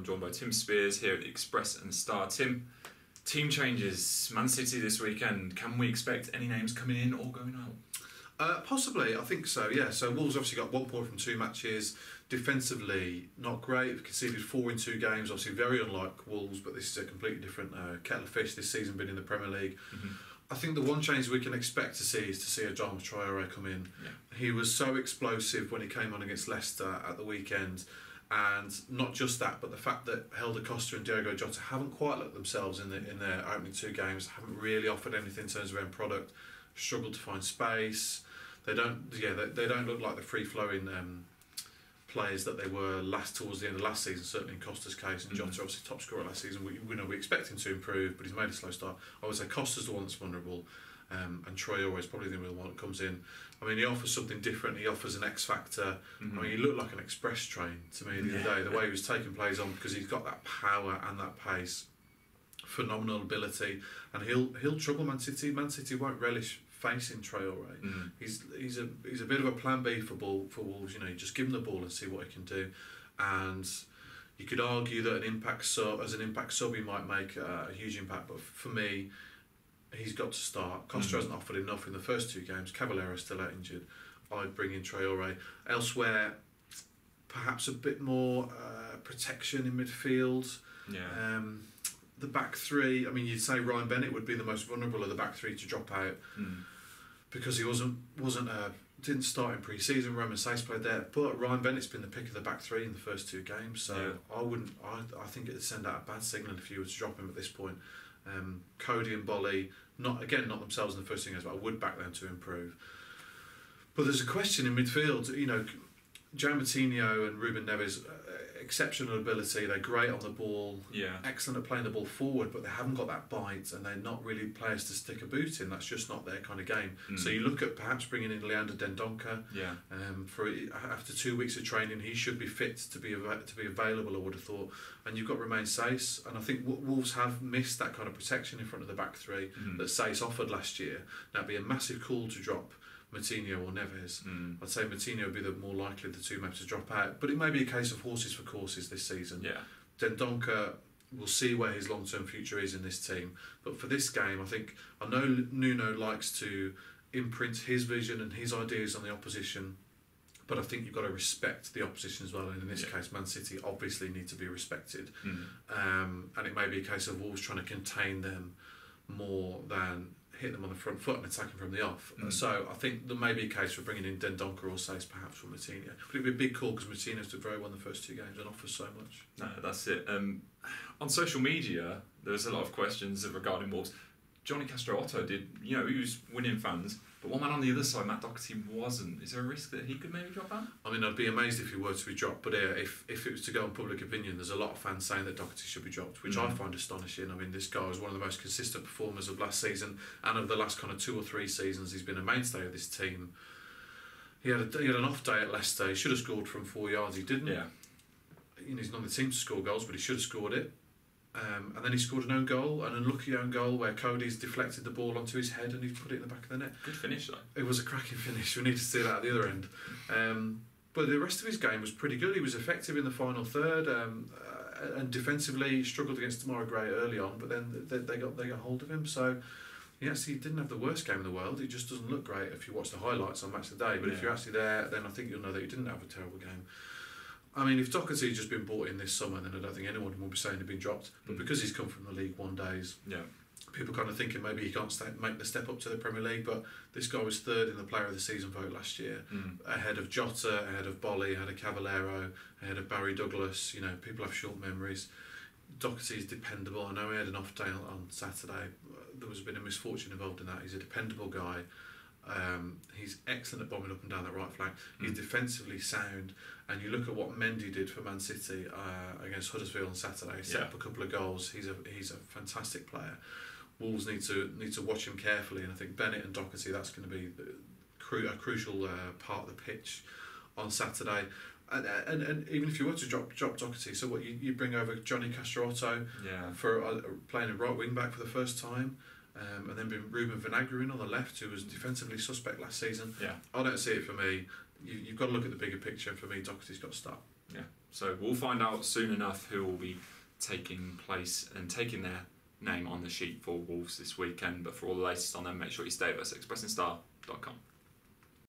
I'm joined by Tim Spears here at the Express and Star. Tim, team changes, Man City this weekend. Can we expect any names coming in or going out? Possibly, I think so, yeah. So Wolves obviously got 1 point from 2 matches. Defensively, not great. We've conceded 4 in 2 games. Obviously, very unlike Wolves, but this is a completely different kettle of fish this season, been in the Premier League. Mm-hmm. I think the one change we can expect to see is to see a Adama Traore come in. Yeah. He was so explosive when he came on against Leicester at the weekend. And not just that, but the fact that Helder Costa and Diogo Jota haven't quite looked themselves in their opening 2 games, haven't really offered anything in terms of end product, struggled to find space. They don't look like the free-flowing players that they were towards the end of last season, certainly in Costa's case. And Jota, obviously top scorer last season. We expect him to improve, but he's made a slow start. I would say Costa's the one that's vulnerable, and Traore is probably the one that comes in. I mean, he offers something different. He offers an X factor. Mm-hmm. I mean, he looked like an express train to me the other day. The way he was taking plays on, because he's got that power and that pace, phenomenal ability, and he'll trouble Man City. Man City won't relish facing Traore. Mm. He's a bit of a plan B for Wolves. You know, you just give him the ball and see what he can do. And you could argue that as an impact sub, he might make a huge impact. But for me, he's got to start. Costa hasn't offered enough in the first 2 games. Cavallero's still out injured. I'd bring in Traore. Elsewhere, perhaps a bit more protection in midfield. Yeah. The back 3, I mean, you'd say Ryan Bennett would be the most vulnerable of the back 3 to drop out because he didn't start in pre-season. Roman Sace played there, but Ryan Bennett's been the pick of the back 3 in the first 2 games. So I think it'd send out a bad signal if you were to drop him at this point. Cody and Bolly, not themselves in the first 2 games, but I would back them to improve. But there's a question in midfield. You know, João Moutinho and Ruben Neves, exceptional ability. They're great on the ball, excellent at playing the ball forward, but they haven't got that bite, and they're not really players to stick a boot in. That's just not their kind of game. So you look at perhaps bringing in Leander Dendoncker. For after 2 weeks of training, he should be fit to be available, I would have thought. And you've got Romain Sace, and I think Wolves have missed that kind of protection in front of the back 3 that Sace offered last year. That'd be a massive call to drop Moutinho or Neves. I'd say Moutinho would be the more likely of the 2 maybe to drop out, but it may be a case of horses for courses this season. Dendoncker, we'll see where his long-term future is in this team, but for this game, I know Nuno likes to imprint his vision and his ideas on the opposition, but I think you've got to respect the opposition as well, and in this case Man City obviously need to be respected. And it may be a case of Wolves trying to contain them more than hit them on the front foot and attacking from the off. So I think there may be a case for bringing in Dendoncker or Sace perhaps for Moutinho. But it'd be a big call because Moutinho's did very well in the first 2 games and offers so much. No, that's it. On social media, there was a lot of questions regarding Wolves. Johnny Castro-Otto did, he was winning fans, but one man on the other side, Matt Doherty, wasn't. Is there a risk that he could maybe drop out? I mean, I'd be amazed if he were to be dropped, but if it was to go on public opinion, there's a lot of fans saying that Doherty should be dropped, which I find astonishing. I mean, this guy was one of the most consistent performers of last season, and of the last kind of 2 or 3 seasons, he's been a mainstay of this team. He had an off day at Leicester. He should have scored from 4 yards. He didn't. Yeah. He's not the team to score goals, but he should have scored it. And then he scored an own goal, an unlucky own goal where Cody's deflected the ball onto his head and he's put it in the back of the net. Good finish though. It was a cracking finish. We need to see that at the other end. But the rest of his game was pretty good. He was effective in the final third, and defensively he struggled against Tomorrow Gray early on, but then they got hold of him. So he actually didn't have the worst game in the world. It just doesn't look great if you watch the highlights on Match of the Day. But if you're actually there, then I think you'll know that he didn't have a terrible game. I mean, if Doherty had just been bought in this summer, then I don't think anyone will be saying he'd been dropped. But because he's come from the League One days, people kind of thinking maybe he can't make the step up to the Premier League. But this guy was 3rd in the Player of the Season vote last year, ahead of Jota, ahead of Bolly, ahead of Cavallero, ahead of Barry Douglas. People have short memories. Doherty is dependable. I know he had an off day on Saturday. There was a bit of misfortune involved in that. He's a dependable guy. He's excellent at bombing up and down that right flank. He's defensively sound, and you look at what Mendy did for Man City against Huddersfield on Saturday. He set up a couple of goals. He's a fantastic player. Wolves need to watch him carefully, and I think Bennett and Doherty, that's going to be a crucial part of the pitch on Saturday. And even if you were to drop Doherty, so what you bring over Johnny Castro-Otto for playing a right wing back for the first time. And then been Ruben Vinagre on the left, who was defensively suspect last season. I don't see it for me. You've got to look at the bigger picture. For me, Doherty's got to start. So we'll find out soon enough who will be taking place and taking their name on the sheet for Wolves this weekend. But for all the latest on them, make sure you stay with us at expressingstar.com.